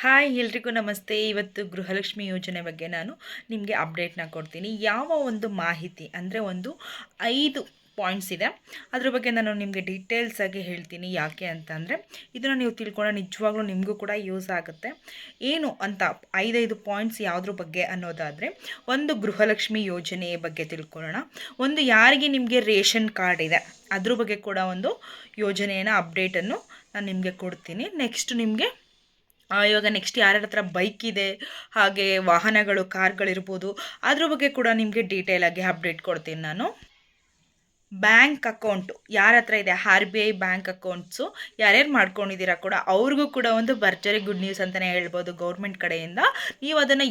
Hi ಎಲ್ರಿಗೂ ನಮಸ್ತೆ. ಇವತ್ತು ಗೃಹಲಕ್ಷ್ಮಿ ಯೋಜನೆ ಬಗ್ಗೆ ನಾನು ನಿಮಗೆ ಅಪ್ಡೇಟ್ನ ಕೊಡ್ತೀನಿ. ಯಾವ ಒಂದು ಮಾಹಿತಿ ಅಂದರೆ ಒಂದು 5 ಪಾಯಿಂಟ್ಸ್ ಇದೆ. ಅದ್ರ ಬಗ್ಗೆ ನಾನು ನಿಮಗೆ ಡೀಟೇಲ್ಸ್ ಆಗಿ ಹೇಳ್ತೀನಿ. ಯಾಕೆ ಅಂತಂದರೆ ಇದನ್ನು ನೀವು ತಿಳ್ಕೊಂಡ್ರೆ ನಿಜವಾಗ್ಲೂ ನಿಮಗೂ ಕೂಡ ಯೂಸ್ ಆಗುತ್ತೆ. ಏನು ಅಂತ 5 ಪಾಯಿಂಟ್ಸ್ ಯಾವುದ್ರ ಬಗ್ಗೆ ಅನ್ನೋದಾದರೆ, ಒಂದು ಗೃಹಲಕ್ಷ್ಮಿ ಯೋಜನೆಯ ಬಗ್ಗೆ ತಿಳ್ಕೊಳ್ಳೋಣ. ಒಂದು ಯಾರಿಗೆ ನಿಮಗೆ ರೇಷನ್ ಕಾರ್ಡ್ ಇದೆ ಅದ್ರ ಬಗ್ಗೆ ಕೂಡ ಒಂದು ಯೋಜನೆಯನ್ನು ಅಪ್ಡೇಟನ್ನು ನಾನು ನಿಮಗೆ ಕೊಡ್ತೀನಿ. ನೆಕ್ಸ್ಟ್ ನಿಮಗೆ ಇವಾಗ ನೆಕ್ಸ್ಟ್ ಯಾರ್ಯಾರ ಹತ್ರ ಬೈಕ್ ಇದೆ, ಹಾಗೆ ವಾಹನಗಳು ಕಾರ್ಗಳಿರ್ಬೋದು, ಅದ್ರ ಬಗ್ಗೆ ಕೂಡ ನಿಮಗೆ ಡೀಟೇಲಾಗಿ ಅಪ್ಡೇಟ್ ಕೊಡ್ತೀನಿ ನಾನು. ಬ್ಯಾಂಕ್ ಅಕೌಂಟು ಯಾರ ಹತ್ರ ಇದೆ, R B I bank accounts ಯಾರ್ಯಾರು ಮಾಡ್ಕೊಂಡಿದ್ದೀರಾ ಕೂಡ ಅವ್ರಿಗೂ ಕೂಡ ಒಂದು ಭರ್ಜರಿ ಗುಡ್ ನ್ಯೂಸ್ ಅಂತಲೇ ಹೇಳ್ಬೋದು. ಗೌರ್ಮೆಂಟ್ ಕಡೆಯಿಂದ ನೀವು ಅದನ್ನು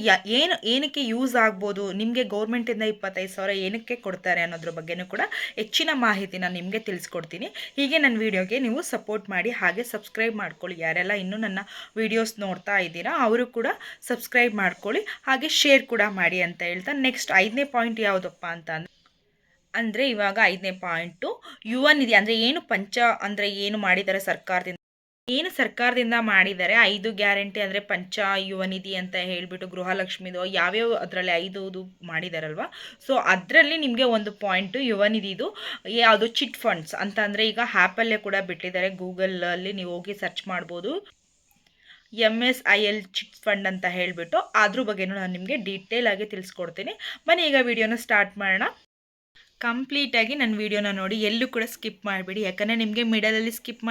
ಏನಕ್ಕೆ ಯೂಸ್ ಆಗ್ಬೋದು, ನಿಮಗೆ ಗೌರ್ಮೆಂಟಿಂದ 25,000 ಏನಕ್ಕೆ ಕೊಡ್ತಾರೆ ಅನ್ನೋದ್ರ ಬಗ್ಗೆನೂ ಕೂಡ ಹೆಚ್ಚಿನ ಮಾಹಿತಿನ ನಿಮಗೆ ತಿಳಿಸ್ಕೊಡ್ತೀನಿ. ಹೀಗೆ ನನ್ನ ವೀಡಿಯೋಗೆ ನೀವು ಸಪೋರ್ಟ್ ಮಾಡಿ, ಹಾಗೆ ಸಬ್ಸ್ಕ್ರೈಬ್ ಮಾಡ್ಕೊಳ್ಳಿ. ಯಾರೆಲ್ಲ ಇನ್ನೂ ನನ್ನ ವೀಡಿಯೋಸ್ ನೋಡ್ತಾ ಇದ್ದೀರಾ ಅವರು ಕೂಡ ಸಬ್ಸ್ಕ್ರೈಬ್ ಮಾಡ್ಕೊಳ್ಳಿ, ಹಾಗೆ ಶೇರ್ ಕೂಡ ಮಾಡಿ ಅಂತ ಹೇಳ್ತಾ, ನೆಕ್ಸ್ಟ್ 5ನೇ ಪಾಯಿಂಟ್ ಯಾವುದಪ್ಪ ಅಂತ ಅಂದರೆ ಇವಾಗ 5ನೇ ಪಾಯಿಂಟು ಯುವ ನಿಧಿ. ಅಂದರೆ ಏನು ಮಾಡಿದ್ದಾರೆ ಸರ್ಕಾರದಿಂದ ಮಾಡಿದ್ದಾರೆ 5 ಗ್ಯಾರಂಟಿ. ಅಂದರೆ ಯುವ ನಿಧಿ ಅಂತ ಹೇಳಿಬಿಟ್ಟು ಗೃಹಲಕ್ಷ್ಮಿದು ಯಾವ್ಯಾವ ಅದರಲ್ಲಿ 5 ಮಾಡಿದಾರಲ್ವ. ಸೊ ಅದರಲ್ಲಿ ನಿಮಗೆ ಒಂದು ಪಾಯಿಂಟು ಯುವ ನಿಧಿದು ಯಾವುದು ಚಿಟ್ ಫಂಡ್ಸ್ ಅಂತ. ಅಂದರೆ ಈಗ ಆ್ಯಪಲ್ಲೇ ಕೂಡ ಬಿಟ್ಟಿದ್ದಾರೆ, ಗೂಗಲಲ್ಲಿ ನೀವು ಹೋಗಿ ಸರ್ಚ್ ಮಾಡ್ಬೋದು. MSIL ಚಿಟ್ ಫಂಡ್ ಅಂತ ಹೇಳಿಬಿಟ್ಟು ಅದ್ರ ಬಗ್ಗೆನೂ ನಾನು ನಿಮಗೆ ಡೀಟೇಲ್ ಆಗಿ ತಿಳಿಸ್ಕೊಡ್ತೀನಿ. ಬನ್ನಿ ಈಗ ವಿಡಿಯೋನ ಸ್ಟಾರ್ಟ್ ಮಾಡೋಣ. ಕಂಪ್ಲೀಟಾಗಿ ನನ್ನ ವೀಡಿಯೋನ ನೋಡಿ, ಎಲ್ಲೂ ಕೂಡ ಸ್ಕಿಪ್ ಮಾಡಿಬಿಡಿ. ಯಾಕಂದರೆ ನಿಮಗೆ ಮಿಡಲಲ್ಲಿ ಸ್ಕಿಪ್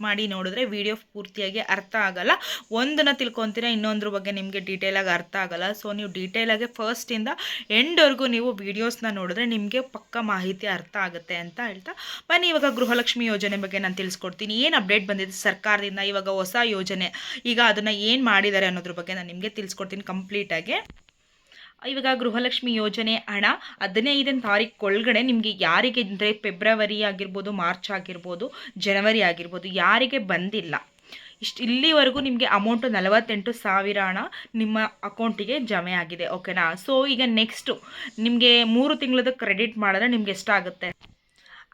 ಮಾಡಿ ನೋಡಿದ್ರೆ ವೀಡಿಯೋ ಪೂರ್ತಿಯಾಗಿ ಅರ್ಥ ಆಗಲ್ಲ. ಒಂದನ್ನು ತಿಳ್ಕೊತೀರಾ, ಇನ್ನೊಂದ್ರ ಬಗ್ಗೆ ನಿಮಗೆ ಡೀಟೇಲಾಗಿ ಅರ್ಥ ಆಗಲ್ಲ. ಸೊ ನೀವು ಡೀಟೇಲಾಗಿ ಫಸ್ಟಿಂದ ಎಂಡ್ವರೆಗೂ ನೀವು ವೀಡಿಯೋಸ್ನ ನೋಡಿದ್ರೆ ನಿಮಗೆ ಪಕ್ಕ ಮಾಹಿತಿ ಅರ್ಥ ಆಗುತ್ತೆ ಅಂತ ಹೇಳ್ತಾ ಬನ್ನಿ ಇವಾಗ ಗೃಹಲಕ್ಷ್ಮಿ ಯೋಜನೆ ಬಗ್ಗೆ ನಾನು ತಿಳಿಸ್ಕೊಡ್ತೀನಿ. ಏನು ಅಪ್ಡೇಟ್ ಬಂದಿದೆ ಸರ್ಕಾರದಿಂದ, ಇವಾಗ ಹೊಸ ಯೋಜನೆ, ಈಗ ಅದನ್ನು ಏನು ಮಾಡಿದ್ದಾರೆ ಅನ್ನೋದ್ರ ಬಗ್ಗೆ ನಾನು ನಿಮಗೆ ತಿಳಿಸ್ಕೊಡ್ತೀನಿ ಕಂಪ್ಲೀಟಾಗಿ. ಇವಾಗ ಗೃಹಲಕ್ಷ್ಮಿ ಯೋಜನೆ ಹಣ 15ನೇ ತಾರೀಕು ಒಳಗಡೆ ನಿಮಗೆ ಯಾರಿಗೆ ಅಂದರೆ ಫೆಬ್ರವರಿ ಆಗಿರ್ಬೋದು, ಮಾರ್ಚ್ ಆಗಿರ್ಬೋದು, ಜನವರಿ ಆಗಿರ್ಬೋದು, ಯಾರಿಗೆ ಬಂದಿಲ್ಲ ಇಲ್ಲಿವರೆಗೂ ನಿಮಗೆ ಅಮೌಂಟು 48,000 ಹಣ ನಿಮ್ಮ ಅಕೌಂಟಿಗೆ ಜಮೆ ಆಗಿದೆ. ಓಕೆನಾ. ಸೊ ಈಗ ನೆಕ್ಸ್ಟು ನಿಮಗೆ 3 ತಿಂಗಳದ್ದು ಕ್ರೆಡಿಟ್ ಮಾಡಿದ್ರೆ ನಿಮ್ಗೆ ಎಷ್ಟಾಗುತ್ತೆ,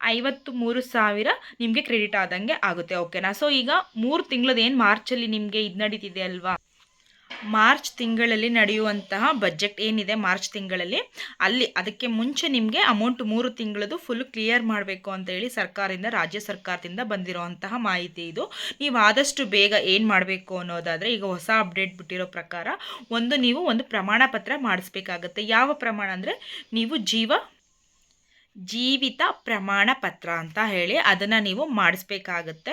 53,000 ನಿಮಗೆ ಕ್ರೆಡಿಟ್ ಆದಂಗೆ ಆಗುತ್ತೆ. ಓಕೆನಾ. ಸೊ ಈಗ 3 ತಿಂಗಳದ್ದು ಏನು ಮಾರ್ಚಲ್ಲಿ ನಿಮಗೆ ಇದು ನಡೀತಿದೆ ಅಲ್ವಾ, ಮಾರ್ಚ್ ತಿಂಗಳಲ್ಲಿ ನಡೆಯುವಂತಹ ಬಜೆಟ್ ಏನಿದೆ ಮಾರ್ಚ್ ತಿಂಗಳಲ್ಲಿ, ಅದಕ್ಕೆ ಮುಂಚೆ ನಿಮಗೆ ಅಮೌಂಟ್ 3 ತಿಂಗಳದ್ದು ಫುಲ್ ಕ್ಲಿಯರ್ ಮಾಡಬೇಕು ಅಂತ ಹೇಳಿ ರಾಜ್ಯ ಸರ್ಕಾರದಿಂದ ಬಂದಿರುವಂತಹ ಮಾಹಿತಿ ಇದು. ನೀವು ಆದಷ್ಟು ಬೇಗ ಏನು ಮಾಡಬೇಕು ಅನ್ನೋದಾದರೆ, ಈಗ ಹೊಸ ಅಪ್ಡೇಟ್ ಬಿಟ್ಟಿರೋ ಪ್ರಕಾರ ನೀವು ಒಂದು ಪ್ರಮಾಣ ಪತ್ರ ಮಾಡಿಸ್ಬೇಕಾಗತ್ತೆ. ಯಾವ ಪ್ರಮಾಣ ಅಂದರೆ ನೀವು ಜೀವಿತ ಪ್ರಮಾಣ ಪತ್ರ ಅಂತ ಹೇಳಿ ಅದನ್ನು ನೀವು ಮಾಡಿಸ್ಬೇಕಾಗತ್ತೆ.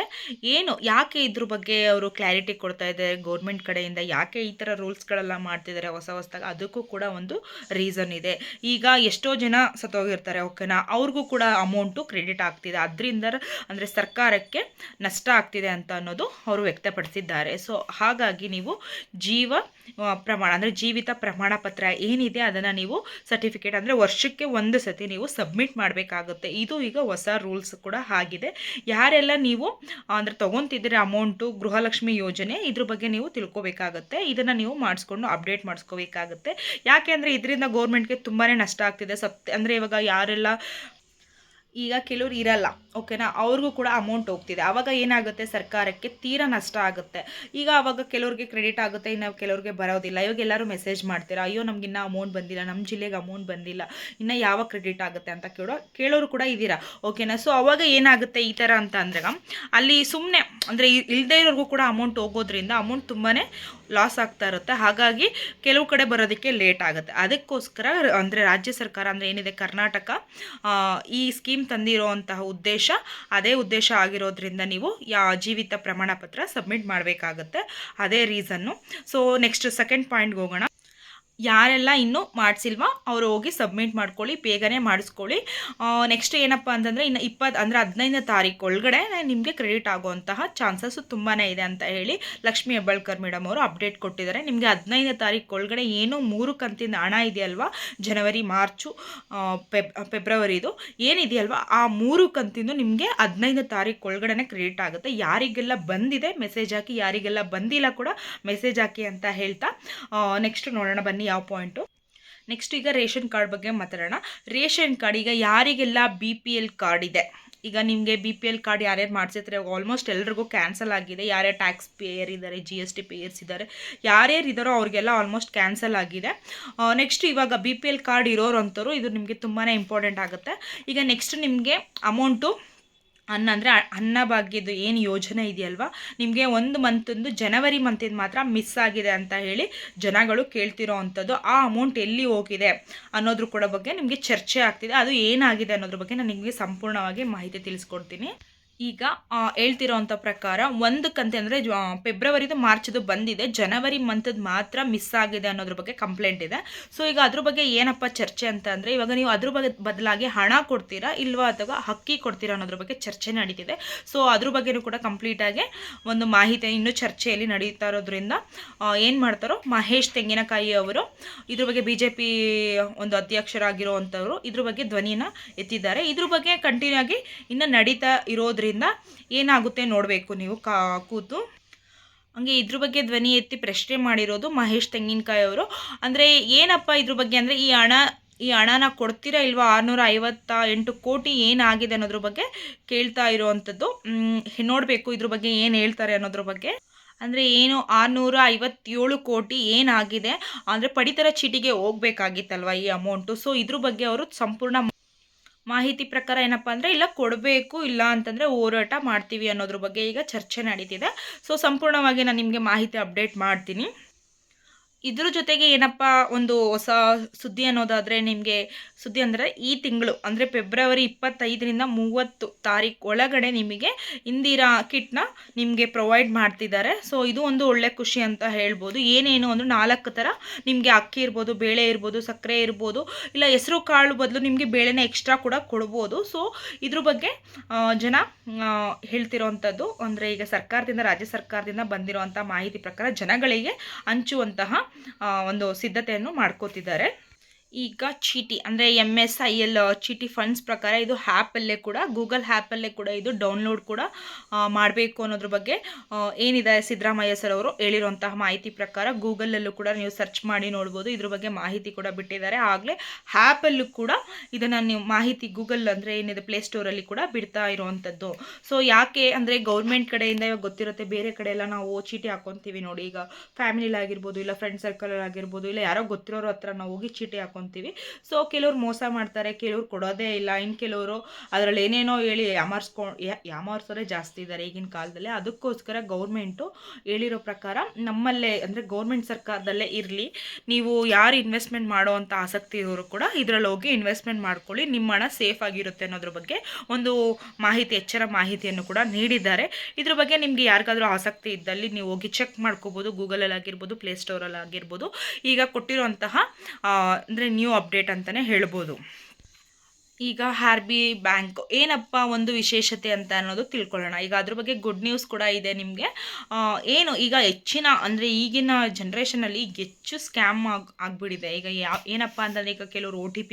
ಯಾಕೆ ಇದ್ರ ಬಗ್ಗೆ ಅವರು ಕ್ಲಾರಿಟಿ ಕೊಡ್ತಾ ಇದ್ದಾರೆ ಗೌರ್ಮೆಂಟ್ ಕಡೆಯಿಂದ, ಯಾಕೆ ಈ ಥರ ರೂಲ್ಸ್ಗಳೆಲ್ಲ ಮಾಡ್ತಿದ್ದಾರೆ ಹೊಸದಾಗಿ, ಅದಕ್ಕೂ ಕೂಡ ಒಂದು ರೀಸನ್ ಇದೆ. ಈಗ ಎಷ್ಟೋ ಜನ ಸತ್ತೋಗಿರ್ತಾರೆ, ಓಕೆನಾ, ಅವ್ರಿಗೂ ಕೂಡ ಅಮೌಂಟು ಕ್ರೆಡಿಟ್ ಆಗ್ತಿದೆ. ಅದರಿಂದ ಅಂದರೆ ಸರ್ಕಾರಕ್ಕೆ ನಷ್ಟ ಆಗ್ತಿದೆ ಅಂತ ಅನ್ನೋದು ಅವರು ವ್ಯಕ್ತಪಡಿಸಿದ್ದಾರೆ. ಸೊ ಹಾಗಾಗಿ ನೀವು ಪ್ರಮಾಣ ಅಂದರೆ ಜೀವಿತ ಪ್ರಮಾಣ ಪತ್ರ ಏನಿದೆ ಅದನ್ನು ನೀವು ಸರ್ಟಿಫಿಕೇಟ್ ಅಂದರೆ ವರ್ಷಕ್ಕೆ 1 ಸತಿ ನೀವು ಸಬ್ಮಿಟ್ ಮಾಡಬೇಕಾಗುತ್ತೆ. ಇದು ಈಗ ಹೊಸ ರೂಲ್ಸ್ ಕೂಡ ಆಗಿದೆ. ಯಾರೆಲ್ಲ ನೀವು ಅಂದರೆ ತೊಗೊತಿದ್ದೀರ ಅಮೌಂಟು ಗೃಹಲಕ್ಷ್ಮಿ ಯೋಜನೆ, ಇದ್ರ ಬಗ್ಗೆ ನೀವು ತಿಳ್ಕೊಬೇಕಾಗುತ್ತೆ. ಇದನ್ನು ನೀವು ಅಪ್ಡೇಟ್ ಮಾಡಿಸ್ಕೋಬೇಕಾಗುತ್ತೆ. ಯಾಕೆ ಅಂದರೆ ಇದರಿಂದ ಗೌರ್ಮೆಂಟ್ಗೆ ತುಂಬಾ ನಷ್ಟ ಆಗ್ತಿದೆ. ಅಂದರೆ ಇವಾಗ ಯಾರೆಲ್ಲ ಈಗ ಕೆಲವ್ರು ಇರಲ್ಲ, ಓಕೆನಾ, ಅವ್ರಿಗೂ ಕೂಡ ಅಮೌಂಟ್ ಹೋಗ್ತಿದೆ. ಆವಾಗ ಏನಾಗುತ್ತೆ, ಸರ್ಕಾರಕ್ಕೆ ತೀರಾ ನಷ್ಟ ಆಗುತ್ತೆ. ಈಗ ಆವಾಗ ಕೆಲವ್ರಿಗೆ ಕ್ರೆಡಿಟ್ ಆಗುತ್ತೆ, ಇನ್ನು ಕೆಲವ್ರಿಗೆ ಬರೋದಿಲ್ಲ. ಇವಾಗ ಎಲ್ಲರೂ ಮೆಸೇಜ್ ಮಾಡ್ತೀರಾ, ಅಯ್ಯೋ ನಮಗಿನ್ನ ಅಮೌಂಟ್ ಬಂದಿಲ್ಲ, ನಮ್ಮ ಜಿಲ್ಲೆಗೆ ಅಮೌಂಟ್ ಬಂದಿಲ್ಲ, ಇನ್ನು ಯಾವಾಗ ಕ್ರೆಡಿಟ್ ಆಗುತ್ತೆ ಅಂತ ಕೇಳೋರು ಕೂಡ ಇದ್ದೀರಾ, ಓಕೆನಾ. ಸೊ ಅವಾಗ ಏನಾಗುತ್ತೆ ಈ ಥರ ಅಂತ ಅಂದರೆ, ಅಲ್ಲಿ ಸುಮ್ಮನೆ ಅಂದರೆ ಇಲ್ಲದೇ ಇರೋರ್ಗೂ ಕೂಡ ಅಮೌಂಟ್ ಹೋಗೋದ್ರಿಂದ ಅಮೌಂಟ್ ತುಂಬಾ ಲಾಸ್ ಆಗ್ತಾ ಇರುತ್ತೆ. ಹಾಗಾಗಿ ಕೆಲವು ಕಡೆ ಬರೋದಕ್ಕೆ ಲೇಟ್ ಆಗುತ್ತೆ. ಅದಕ್ಕೋಸ್ಕರ ಅಂದರೆ ರಾಜ್ಯ ಸರ್ಕಾರ ಅಂದರೆ ಏನಿದೆ ಕರ್ನಾಟಕ ಈ ಸ್ಕೀಮ್ ತಂದಿರೋಂತಹ ಅದೇ ಉದ್ದೇಶ ಆಗಿರೋದ್ರಿಂದ ನೀವು ಜೀವಿತ ಪ್ರಮಾಣ ಪತ್ರ ಸಬ್ಮಿಟ್ ಮಾಡಬೇಕಾಗತ್ತೆ. ಅದೇ ರೀಸನ್ನು. ಸೊ ನೆಕ್ಸ್ಟ್ ಸೆಕೆಂಡ್ ಪಾಯಿಂಟ್ಗೆ ಹೋಗೋಣ. ಯಾರೆಲ್ಲ ಇನ್ನೂ ಮಾಡಿಸಿಲ್ವಾ ಅವರು ಹೋಗಿ ಸಬ್ಮಿಟ್ ಮಾಡ್ಕೊಳ್ಳಿ, ಬೇಗನೆ ಮಾಡಿಸ್ಕೊಳ್ಳಿ. ನೆಕ್ಸ್ಟ್ ಏನಪ್ಪ ಅಂತಂದರೆ ಇನ್ನು 15ನೇ ತಾರೀಕು ಒಳಗಡೆ ನಿಮಗೆ ಕ್ರೆಡಿಟ್ ಆಗುವಂತಹ ಚಾನ್ಸಸ್ಸು ತುಂಬಾ ಇದೆ ಅಂತ ಹೇಳಿ ಲಕ್ಷ್ಮೀ ಹೆಬ್ಬಾಳ್ಕರ್ ಮೇಡಮ್ ಅವರು ಅಪ್ಡೇಟ್ ಕೊಟ್ಟಿದ್ದಾರೆ. ನಿಮಗೆ 15ನೇ ತಾರೀಕು ಒಳಗಡೆ ಏನೋ 3 ಕಂತಿಂದ ಹಣ ಇದೆಯಲ್ವಾ, ಜನವರಿ, ಮಾರ್ಚು, ಫೆಬ್ರವರಿದು ಏನಿದೆಯಲ್ವಾ, ಆ 3 ಕಂತಿಂದು ನಿಮಗೆ 15ನೇ ತಾರೀಕು ಒಳಗಡೆ ಕ್ರೆಡಿಟ್ ಆಗುತ್ತೆ. ಯಾರಿಗೆಲ್ಲ ಬಂದಿದೆ ಮೆಸೇಜ್ ಹಾಕಿ, ಯಾರಿಗೆಲ್ಲ ಬಂದಿಲ್ಲ ಕೂಡ ಮೆಸೇಜ್ ಹಾಕಿ ಅಂತ ಹೇಳ್ತಾ ನೆಕ್ಸ್ಟ್ ನೋಡೋಣ ಬನ್ನಿ ಯಾವ ಪಾಯಿಂಟು. ನೆಕ್ಸ್ಟ್ ಈಗ ರೇಷನ್ ಕಾರ್ಡ್ ಬಗ್ಗೆ ಮಾತಾಡೋಣ. ರೇಷನ್ ಕಾರ್ಡ್ ಈಗ ಯಾರಿಗೆಲ್ಲ BPL ಕಾರ್ಡ್ ಇದೆ, ಈಗ ನಿಮಗೆ BPL ಕಾರ್ಡ್ ಯಾರ್ಯಾರು ಮಾಡಿಸಿರ್ತಾರೆ ಆಲ್ಮೋಸ್ಟ್ ಎಲ್ರಿಗೂ ಕ್ಯಾನ್ಸಲ್ ಆಗಿದೆ. ಯಾರ್ಯಾರು ಟ್ಯಾಕ್ಸ್ ಪೇಯರ್ ಇದ್ದಾರೆ, GST ಪೇಯರ್ಸ್ ಇದ್ದಾರೆ, ಯಾರ್ಯಾರು ಇದ್ದಾರೋ ಅವ್ರಿಗೆಲ್ಲ ಆಲ್ಮೋಸ್ಟ್ ಕ್ಯಾನ್ಸಲ್ ಆಗಿದೆ. ನೆಕ್ಸ್ಟ್ ಇವಾಗ BPL ಕಾರ್ಡ್ ಇರೋರು ಅಂಥವ್ರು ಇದು ನಿಮಗೆ ತುಂಬಾ ಇಂಪಾರ್ಟೆಂಟ್ ಆಗುತ್ತೆ. ಈಗ ನೆಕ್ಸ್ಟ್ ನಿಮಗೆ ಅಮೌಂಟು ಅಂದರೆ ಅನ್ನಭಾಗ್ಯದ್ದು ಏನು ಯೋಜನೆ ಇದೆಯಲ್ವಾ, ನಿಮಗೆ ಒಂದು ಮಂತಂದು ಜನವರಿ ಮಂತಿಂದು ಮಾತ್ರ ಮಿಸ್ ಆಗಿದೆ ಅಂತ ಹೇಳಿ ಜನಗಳು ಕೇಳ್ತಿರೋ ಅಂಥದ್ದು. ಆ ಅಮೌಂಟ್ ಎಲ್ಲಿ ಹೋಗಿದೆ ಅನ್ನೋದ್ರ ಕೂಡ ಬಗ್ಗೆ ನಿಮಗೆ ಚರ್ಚೆ ಆಗ್ತಿದೆ. ಅದು ಏನಾಗಿದೆ ಅನ್ನೋದ್ರ ಬಗ್ಗೆ ನಾನು ನಿಮಗೆ ಸಂಪೂರ್ಣವಾಗಿ ಮಾಹಿತಿ ತಿಳಿಸ್ಕೊಡ್ತೀನಿ. ಈಗ ಹೇಳ್ತಿರೋಂಥ ಪ್ರಕಾರ ಒಂದು ಕಂತೆ ಅಂದರೆ ಫೆಬ್ರವರಿದು ಮಾರ್ಚ್ದು ಬಂದಿದೆ, ಜನವರಿ ಮಂತದ್ದು ಮಾತ್ರ ಮಿಸ್ ಆಗಿದೆ ಅನ್ನೋದ್ರ ಬಗ್ಗೆ ಕಂಪ್ಲೇಂಟ್ ಇದೆ. ಸೊ ಈಗ ಅದ್ರ ಬಗ್ಗೆ ಏನಪ್ಪ ಚರ್ಚೆ ಅಂತ ಅಂದರೆ, ಇವಾಗ ನೀವು ಅದ್ರ ಬದಲಾಗಿ ಹಣ ಕೊಡ್ತೀರಾ ಇಲ್ವಾ ಅಥವಾ ಅಕ್ಕಿ ಕೊಡ್ತೀರಾ ಅನ್ನೋದ್ರ ಬಗ್ಗೆ ಚರ್ಚೆ ನಡೀತಿದೆ. ಸೊ ಅದ್ರ ಬಗ್ಗೆಯೂ ಕೂಡ ಕಂಪ್ಲೀಟಾಗಿ ಒಂದು ಮಾಹಿತಿ ಇನ್ನೂ ಚರ್ಚೆಯಲ್ಲಿ ನಡೀತಾ ಇರೋದ್ರಿಂದ ಏನು ಮಾಡ್ತಾರೋ ಮಹೇಶ್ ತೆಂಗಿನಕಾಯಿ ಅವರು ಇದ್ರ ಬಗ್ಗೆ BJP ಒಂದು ಅಧ್ಯಕ್ಷರಾಗಿರುವಂಥವ್ರು ಇದ್ರ ಬಗ್ಗೆ ಧ್ವನಿನ ಎತ್ತಿದ್ದಾರೆ. ಇದ್ರ ಬಗ್ಗೆ ಕಂಟಿನ್ಯೂ ಆಗಿ ಇನ್ನು ನಡೀತಾ ಇರೋದ್ರಿಂದ ಏನಾಗುತ್ತೆ ನೋಡಬೇಕು ನೀವು ಕೂತು. ಹಂಗೆ ಇದ್ರ ಬಗ್ಗೆ ಧ್ವನಿ ಎತ್ತಿ ಪ್ರಶ್ನೆ ಮಾಡಿರೋದು ಮಹೇಶ್ ತೆಂಗಿನಕಾಯಿ ಅವರು. ಅಂದರೆ ಏನಪ್ಪ ಇದ್ರ ಬಗ್ಗೆ ಅಂದರೆ, ಈ ಹಣನ ಕೊಡ್ತೀರಾ ಇಲ್ವಾ, 658 ಕೋಟಿ ಏನಾಗಿದೆ ಅನ್ನೋದ್ರ ಬಗ್ಗೆ ಕೇಳ್ತಾ ಇರೋವಂಥದ್ದು. ನೋಡಬೇಕು ಇದ್ರ ಬಗ್ಗೆ ಏನು ಹೇಳ್ತಾರೆ ಅನ್ನೋದ್ರ ಬಗ್ಗೆ. ಅಂದರೆ ಏನು 657 ಕೋಟಿ ಏನಾಗಿದೆ ಅಂದರೆ ಪಡಿತರ ಚೀಟಿಗೆ ಹೋಗ್ಬೇಕಾಗಿತ್ತಲ್ವ ಈ ಅಮೌಂಟು. ಸೊ ಇದ್ರ ಬಗ್ಗೆ ಅವರು ಸಂಪೂರ್ಣ ಮಾಹಿತಿ ಪ್ರಕಾರ ಏನಪ್ಪ ಅಂದರೆ ಇಲ್ಲ ಕೊಡಬೇಕು, ಇಲ್ಲ ಅಂತಂದರೆ ಹೋರಾಟ ಮಾಡ್ತೀವಿ ಅನ್ನೋದ್ರ ಬಗ್ಗೆ ಈಗ ಚರ್ಚೆ ನಡೀತಿದೆ. ಸೊ ಸಂಪೂರ್ಣವಾಗಿ ನಾನು ನಿಮಗೆ ಮಾಹಿತಿ ಅಪ್ಡೇಟ್ ಮಾಡ್ತೀನಿ. ಇದ್ರ ಜೊತೆಗೆ ಏನಪ್ಪ ಒಂದು ಹೊಸ ಸುದ್ದಿ ಅನ್ನೋದಾದರೆ, ನಿಮಗೆ ಸುದ್ದಿ ಅಂದರೆ ಈ ತಿಂಗಳು ಅಂದರೆ ಫೆಬ್ರವರಿ 25ರಿಂದ 30 ತಾರೀಕು ಒಳಗಡೆ ನಿಮಗೆ ಇಂದಿರಾ ಕಿಟ್ನ ನಿಮಗೆ ಪ್ರೊವೈಡ್ ಮಾಡ್ತಿದ್ದಾರೆ. ಸೊ ಇದು ಒಂದು ಒಳ್ಳೆ ಖುಷಿ ಅಂತ ಹೇಳ್ಬೋದು. ಏನೇನು ಅಂದರೆ 4 ಥರ ನಿಮಗೆ ಅಕ್ಕಿ ಇರ್ಬೋದು, ಬೇಳೆ ಇರ್ಬೋದು, ಸಕ್ಕರೆ ಇರ್ಬೋದು, ಇಲ್ಲ ಹೆಸರು ಕಾಳು ಬದಲು ನಿಮಗೆ ಬೇಳೆನ ಎಕ್ಸ್ಟ್ರಾ ಕೂಡ ಕೊಡ್ಬೋದು. ಸೊ ಇದ್ರ ಬಗ್ಗೆ ಜನ ಹೇಳ್ತಿರೋವಂಥದ್ದು ಅಂದರೆ ಈಗ ಸರ್ಕಾರದಿಂದ, ರಾಜ್ಯ ಸರ್ಕಾರದಿಂದ ಬಂದಿರುವಂಥ ಮಾಹಿತಿ ಪ್ರಕಾರ ಜನಗಳಿಗೆ ಹಂಚುವಂತಹ ಒಂದು ಸಿದ್ಧತೆಯನ್ನು ಮಾಡ್ಕೋತಿದ್ದಾರೆ. ಈಗ ಚೀಟಿ ಅಂದರೆ MSIL ಚೀಟಿ ಫಂಡ್ಸ್ ಪ್ರಕಾರ ಇದು ಆ್ಯಪಲ್ಲೇ ಕೂಡ, ಗೂಗಲ್ ಆ್ಯಪಲ್ಲೇ ಕೂಡ ಇದು ಡೌನ್ಲೋಡ್ ಕೂಡ ಮಾಡಬೇಕು ಅನ್ನೋದ್ರ ಬಗ್ಗೆ ಏನಿದೆ ಸಿದ್ದರಾಮಯ್ಯ ಸರ್ ಅವರು ಹೇಳಿರುವಂತಹ ಮಾಹಿತಿ ಪ್ರಕಾರ ಗೂಗಲಲ್ಲೂ ಕೂಡ ನೀವು ಸರ್ಚ್ ಮಾಡಿ ನೋಡ್ಬೋದು. ಇದ್ರ ಬಗ್ಗೆ ಮಾಹಿತಿ ಕೂಡ ಬಿಟ್ಟಿದ್ದಾರೆ. ಆಗಲೇ ಆ್ಯಪಲ್ಲೂ ಕೂಡ ಇದನ್ನು ನೀವು ಮಾಹಿತಿ ಗೂಗಲ್ ಅಂದರೆ ಏನಿದೆ ಪ್ಲೇಸ್ಟೋರಲ್ಲಿ ಕೂಡ ಬಿಡ್ತಾ ಇರುವಂಥದ್ದು. ಸೊ ಯಾಕೆ ಅಂದರೆ ಗೌರ್ಮೆಂಟ್ ಕಡೆಯಿಂದ ಇವಾಗ ಗೊತ್ತಿರುತ್ತೆ, ಬೇರೆ ಕಡೆ ಎಲ್ಲ ನಾವು ಚೀಟಿ ಹಾಕ್ಕೊತೀವಿ ನೋಡಿ, ಈಗ ಫ್ಯಾಮಿಲಿಲಾಗಿರ್ಬೋದು, ಇಲ್ಲ ಫ್ರೆಂಡ್ ಸರ್ಕಲಲ್ಲಾಗಿರ್ಬೋದು, ಇಲ್ಲ ಯಾರೋ ಗೊತ್ತಿರೋರ ಹತ್ರ ನಾವು ಹೋಗಿ ಚೀಟಿ ಹಾಕ್ಕೊಂತೀವಿ. ಸೊ ಕೆಲವ್ರು ಮೋಸ ಮಾಡ್ತಾರೆ, ಕೆಲವ್ರು ಕೊಡೋದೇ ಇಲ್ಲ, ಇನ್ನು ಕೆಲವರು ಅದರಲ್ಲಿ ಏನೇನೋ ಹೇಳಿ ಯಾಮಾರಿಸೋರೇ ಜಾಸ್ತಿ ಇದ್ದಾರೆ ಈಗಿನ ಕಾಲದಲ್ಲಿ. ಅದಕ್ಕೋಸ್ಕರ ಗೌರ್ಮೆಂಟು ಹೇಳಿರೋ ಪ್ರಕಾರ ನಮ್ಮಲ್ಲೇ ಅಂದರೆ ಗೌರ್ಮೆಂಟ್ ಸರ್ಕಾರದಲ್ಲೇ ಇರಲಿ, ನೀವು ಯಾರು ಇನ್ವೆಸ್ಟ್ಮೆಂಟ್ ಮಾಡೋ ಅಂಥ ಆಸಕ್ತಿ ಇರೋರು ಕೂಡ ಇದರಲ್ಲಿ ಹೋಗಿ ಇನ್ವೆಸ್ಟ್ಮೆಂಟ್ ಮಾಡ್ಕೊಳ್ಳಿ, ನಿಮ್ಮ ಹಣ ಸೇಫ್ ಆಗಿರುತ್ತೆ ಅನ್ನೋದ್ರ ಬಗ್ಗೆ ಒಂದು ಮಾಹಿತಿ, ಎಚ್ಚರ ಮಾಹಿತಿಯನ್ನು ಕೂಡ ನೀಡಿದ್ದಾರೆ. ಇದ್ರ ಬಗ್ಗೆ ನಿಮಗೆ ಯಾರಿಗಾದ್ರೂ ಆಸಕ್ತಿ ಇದ್ದಲ್ಲಿ ನೀವು ಹೋಗಿ ಚೆಕ್ ಮಾಡ್ಕೋಬೋದು, ಗೂಗಲಲ್ಲಿ ಆಗಿರ್ಬೋದು, ಪ್ಲೇಸ್ಟೋರಲ್ಲಿ ಆಗಿರ್ಬೋದು. ಈಗ ಕೊಟ್ಟಿರುವಂತಹ ಅಂದರೆ ನ್ಯೂ ಅಪ್ಡೇಟ್ ಅಂತಲೇ ಹೇಳ್ಬೋದು. ಈಗ RBI ಬ್ಯಾಂಕ್ ಏನಪ್ಪ ಒಂದು ವಿಶೇಷತೆ ಅಂತ ಅನ್ನೋದು ತಿಳ್ಕೊಳ್ಳೋಣ. ಈಗ ಅದ್ರ ಬಗ್ಗೆ ಗುಡ್ ನ್ಯೂಸ್ ಕೂಡ ಇದೆ ನಿಮಗೆ. ಏನು ಈಗ ಹೆಚ್ಚಿನ ಅಂದರೆ ಈಗಿನ ಜನ್ರೇಷನಲ್ಲಿ ಹೆಚ್ಚು ಸ್ಕ್ಯಾಮ್ ಆಗಿಬಿಟ್ಟಿದೆ. ಈಗ ಏನಪ್ಪ ಅಂತಂದರೆ ಈಗ ಕೆಲವರು OTP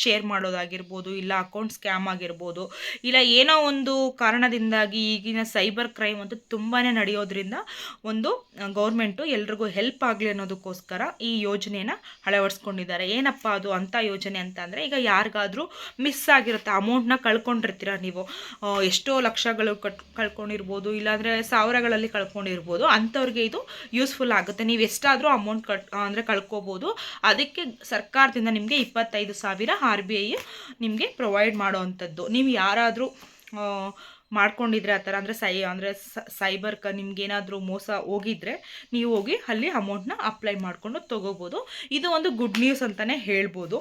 ಶೇರ್ ಮಾಡೋದಾಗಿರ್ಬೋದು, ಇಲ್ಲ ಅಕೌಂಟ್ ಸ್ಕ್ಯಾಮ್ ಆಗಿರ್ಬೋದು, ಇಲ್ಲ ಏನೋ ಒಂದು ಕಾರಣದಿಂದಾಗಿ ಈಗಿನ ಸೈಬರ್ ಕ್ರೈಮ್ ಅಂತೂ ತುಂಬಾ ನಡೆಯೋದ್ರಿಂದ ಒಂದು ಗೌರ್ಮೆಂಟು ಎಲ್ರಿಗೂ ಹೆಲ್ಪ್ ಆಗಲಿ ಅನ್ನೋದಕ್ಕೋಸ್ಕರ ಈ ಯೋಜನೆಯನ್ನು ಅಳವಡಿಸ್ಕೊಂಡಿದ್ದಾರೆ. ಏನಪ್ಪ ಅದು ಅಂಥ ಯೋಜನೆ ಅಂತ ಅಂದರೆ, ಈಗ ಯಾರಿಗಾದರೂ ಮಿಸ್ ಆಗಿರುತ್ತೆ, ಅಮೌಂಟ್ನ ಕಳ್ಕೊಂಡಿರ್ತೀರ ನೀವು, ಎಷ್ಟೋ ಲಕ್ಷಗಳು ಕಳ್ಕೊಂಡಿರ್ಬೋದು, ಇಲ್ಲಾಂದರೆ ಸಾವಿರಗಳಲ್ಲಿ ಕಳ್ಕೊಂಡಿರ್ಬೋದು, ಅಂಥವ್ರಿಗೆ ಇದು ಯೂಸ್ಫುಲ್ ಆಗುತ್ತೆ. ನೀವು ಎಷ್ಟಾದರೂ ಅಮೌಂಟ್ ಅಂದರೆ ಕಳ್ಕೊಬೋದು. ಅದಕ್ಕೆ ಸರ್ಕಾರದಿಂದ ನಿಮಗೆ 25,000 RBI ನಿಮಗೆ ಪ್ರೊವೈಡ್ ಮಾಡೋವಂಥದ್ದು. ನೀವು ಯಾರಾದರೂ ಮಾಡ್ಕೊಂಡಿದ್ರೆ ಆ ಥರ ಅಂದರೆ ಸೈಬರ್ ನಿಮ್ಗೇನಾದರೂ ಮೋಸ ಹೋಗಿದ್ರೆ ನೀವು ಹೋಗಿ ಅಲ್ಲಿ ಅಮೌಂಟ್ನ ಅಪ್ಲೈ ಮಾಡಿಕೊಂಡು ತೊಗೋಬೋದು. ಇದು ಒಂದು ಗುಡ್ ನ್ಯೂಸ್ ಅಂತಲೇ ಹೇಳ್ಬೋದು.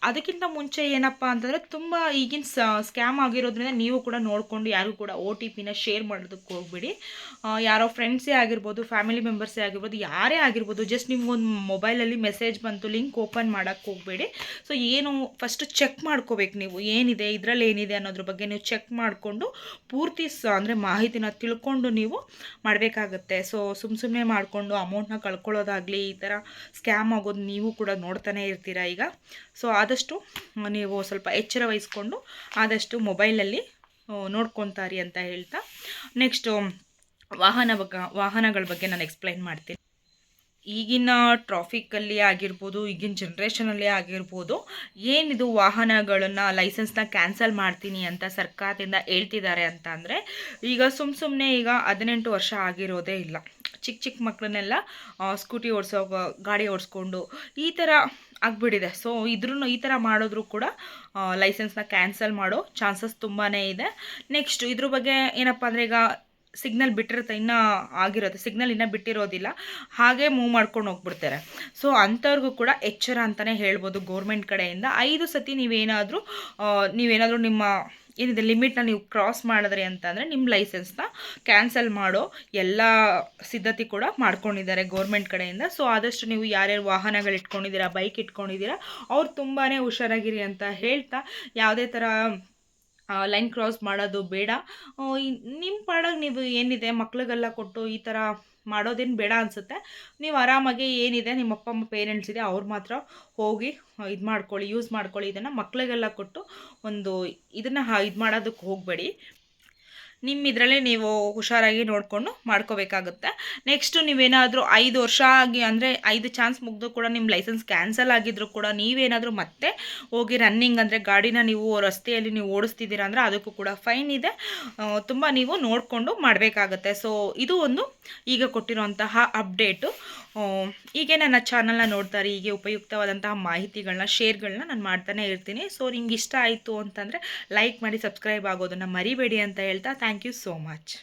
ಅದಕ್ಕಿಂತ ಮುಂಚೆ ಏನಪ್ಪ ಅಂತಂದರೆ ತುಂಬ ಈಗಿನ ಸ್ಕ್ಯಾಮ್ ಆಗಿರೋದ್ರಿಂದ ನೀವು ಕೂಡ ನೋಡಿಕೊಂಡು ಯಾರು ಕೂಡ OTPನ ಶೇರ್ ಮಾಡೋದಕ್ಕೆ ಹೋಗ್ಬೇಡಿ. ಯಾರೋ ಫ್ರೆಂಡ್ಸೇ ಆಗಿರ್ಬೋದು, ಫ್ಯಾಮಿಲಿ ಮೆಂಬರ್ಸೇ ಆಗಿರ್ಬೋದು, ಯಾರೇ ಆಗಿರ್ಬೋದು, ಜಸ್ಟ್ ನಿಮ್ಗೊಂದು ಮೊಬೈಲಲ್ಲಿ ಮೆಸೇಜ್ ಬಂತು, ಲಿಂಕ್ ಓಪನ್ ಮಾಡೋಕ್ಕೆ ಹೋಗಬೇಡಿ. ಸೊ ಏನು ಫಸ್ಟು ಚೆಕ್ ಮಾಡ್ಕೋಬೇಕು ನೀವು, ಏನಿದೆ ಇದರಲ್ಲಿ ಏನಿದೆ ಅನ್ನೋದ್ರ ಬಗ್ಗೆ ನೀವು ಚೆಕ್ ಮಾಡಿಕೊಂಡು ಪೂರ್ತಿ ಅಂದರೆ ಮಾಹಿತಿನ ತಿಳ್ಕೊಂಡು ನೀವು ಮಾಡಬೇಕಾಗತ್ತೆ. ಸೊ ಸುಮ್ಮನೆ ಮಾಡಿಕೊಂಡು ಅಮೌಂಟ್ನ ಕಳ್ಕೊಳ್ಳೋದಾಗಲಿ, ಈ ಥರ ಸ್ಕ್ಯಾಮ್ ಆಗೋದು ನೀವು ಕೂಡ ನೋಡ್ತಾನೆ ಇರ್ತೀರ ಈಗ. ಸೊ ಆದಷ್ಟು ನೀವು ಸ್ವಲ್ಪ ಎಚ್ಚರ ವಹಿಸ್ಕೊಂಡು ಆದಷ್ಟು ಮೊಬೈಲಲ್ಲಿ ನೋಡ್ಕೊತಾರಿ ಅಂತ ಹೇಳ್ತಾ, ನೆಕ್ಸ್ಟು ವಾಹನಗಳ ಬಗ್ಗೆ ನಾನು ಎಕ್ಸ್ಪ್ಲೈನ್ ಮಾಡ್ತೀನಿ. ಈಗಿನ ಟ್ರಾಫಿಕಲ್ಲಿ ಆಗಿರ್ಬೋದು, ಈಗಿನ ಜನ್ರೇಷನಲ್ಲಿ ಆಗಿರ್ಬೋದು, ಏನಿದು ವಾಹನಗಳನ್ನು ಲೈಸೆನ್ಸ್ನ ಕ್ಯಾನ್ಸಲ್ ಮಾಡ್ತೀನಿ ಅಂತ ಸರ್ಕಾರದಿಂದ ಹೇಳ್ತಿದ್ದಾರೆ ಅಂತ ಅಂದರೆ, ಈಗ ಸುಮ್ಮನೆ ಈಗ 18 ವರ್ಷ ಆಗಿರೋದೇ ಇಲ್ಲ, ಚಿಕ್ಕ ಚಿಕ್ಕ ಮಕ್ಕಳನ್ನೆಲ್ಲ ಸ್ಕೂಟಿ ಓಡಿಸೋ, ಗಾಡಿ ಓಡಿಸ್ಕೊಂಡು ಈ ಥರ ಆಗಿಬಿಟ್ಟಿದೆ. ಸೊ ಈ ಥರ ಮಾಡಿದ್ರು ಕೂಡ ಲೈಸೆನ್ಸ್ನ ಕ್ಯಾನ್ಸಲ್ ಮಾಡೋ ಚಾನ್ಸಸ್ ತುಂಬಾ ಇದೆ. ನೆಕ್ಸ್ಟ್ ಇದ್ರ ಬಗ್ಗೆ ಏನಪ್ಪ ಅಂದರೆ, ಈಗ ಸಿಗ್ನಲ್ ಬಿಟ್ಟಿರುತ್ತೆ, ಇನ್ನೂ ಆಗಿರುತ್ತೆ, ಸಿಗ್ನಲ್ ಇನ್ನೂ ಬಿಟ್ಟಿರೋದಿಲ್ಲ, ಹಾಗೆ ಮೂವ್ ಮಾಡ್ಕೊಂಡು ಹೋಗ್ಬಿಡ್ತಾರೆ. ಸೊ ಅಂಥವ್ರಿಗೂ ಕೂಡ ಎಚ್ಚರ ಅಂತಲೇ ಹೇಳ್ಬೋದು ಗೌರ್ಮೆಂಟ್ ಕಡೆಯಿಂದ. 5 ಸತಿ ನೀವೇನಾದರೂ ನಿಮ್ಮ ಏನಿದೆ ಲಿಮಿಟ್ನ ನೀವು ಕ್ರಾಸ್ ಮಾಡಿದ್ರಿ ಅಂತಂದರೆ ನಿಮ್ಮ ಲೈಸೆನ್ಸ್ನ ಕ್ಯಾನ್ಸಲ್ ಮಾಡೋ ಎಲ್ಲ ಸಿದ್ಧತೆ ಕೂಡ ಮಾಡ್ಕೊಂಡಿದ್ದಾರೆ ಗೌರ್ಮೆಂಟ್ ಕಡೆಯಿಂದ. ಸೊ ಆದಷ್ಟು ನೀವು ಯಾರ್ಯಾರು ವಾಹನಗಳು ಇಟ್ಕೊಂಡಿದ್ದೀರಾ, ಬೈಕ್ ಇಟ್ಕೊಂಡಿದ್ದೀರಾ, ಅವ್ರು ತುಂಬಾ ಹುಷಾರಾಗಿರಿ ಅಂತ ಹೇಳ್ತಾ, ಯಾವುದೇ ಥರ ಲೈನ್ ಕ್ರಾಸ್ ಮಾಡೋದು ಬೇಡ. ನಿಮ್ಮ ಪಾಡಾಗಿ ನೀವು ಏನಿದೆ ಮಕ್ಳಿಗೆಲ್ಲ ಕೊಟ್ಟು ಈ ಥರ ಮಾಡೋದೇನು ಬೇಡ ಅನಿಸುತ್ತೆ. ನೀವು ಆರಾಮಾಗಿ ಏನಿದೆ ನಿಮ್ಮ ಅಪ್ಪ ಅಮ್ಮ ಪೇರೆಂಟ್ಸ್ ಇದೆ ಅವ್ರು ಮಾತ್ರ ಹೋಗಿ ಇದು ಮಾಡ್ಕೊಳ್ಳಿ, ಯೂಸ್ ಮಾಡ್ಕೊಳ್ಳಿ. ಇದನ್ನು ಮಕ್ಳಿಗೆಲ್ಲ ಕೊಟ್ಟು ಇದನ್ನು ಇದು ಮಾಡೋದಕ್ಕೆ ಹೋಗಬೇಡಿ. ನಿಮ್ಮ ಇದರಲ್ಲೇ ನೀವು ಹುಷಾರಾಗಿ ನೋಡಿಕೊಂಡು ಮಾಡ್ಕೋಬೇಕಾಗುತ್ತೆ. ನೆಕ್ಸ್ಟು ನೀವೇನಾದರೂ 5 ವರ್ಷ ಆಗಿ ಅಂದರೆ 5 ಚಾನ್ಸ್ ಮುಗಿದು ಕೂಡ ನಿಮ್ಮ ಲೈಸೆನ್ಸ್ ಕ್ಯಾನ್ಸಲ್ ಆಗಿದ್ರು ಕೂಡ ನೀವೇನಾದರೂ ಮತ್ತೆ ಹೋಗಿ ರನ್ನಿಂಗ್ ಅಂದರೆ ಗಾಡಿನ ನೀವು ರಸ್ತೆಯಲ್ಲಿ ನೀವು ಓಡಿಸ್ತಿದ್ದೀರಾ ಅಂದರೆ ಅದಕ್ಕೂ ಕೂಡ ಫೈನ್ ಇದೆ. ತುಂಬ ನೀವು ನೋಡಿಕೊಂಡು ಮಾಡಬೇಕಾಗತ್ತೆ. ಸೊ ಇದು ಒಂದು ಈಗ ಕೊಟ್ಟಿರೋಂತಹ ಅಪ್ಡೇಟು. ಹೀಗೆ ನನ್ನ ಚಾನಲ್ನ ನೋಡ್ತಾರೆ, ಹೀಗೆ ಉಪಯುಕ್ತವಾದಂತಹ ಮಾಹಿತಿಗಳನ್ನ, ಶೇರ್ಗಳನ್ನ ನಾನು ಮಾಡ್ತಾನೆ ಇರ್ತೀನಿ. ಸೊ ನಿಮ್ಗೆ ಇಷ್ಟ ಆಯಿತು ಅಂತಂದರೆ ಲೈಕ್ ಮಾಡಿ, ಸಬ್ಸ್ಕ್ರೈಬ್ ಆಗೋದನ್ನು ಮರಿಬೇಡಿ ಅಂತ ಹೇಳ್ತಾ, ಥ್ಯಾಂಕ್ ಯು ಸೋ ಮಚ್.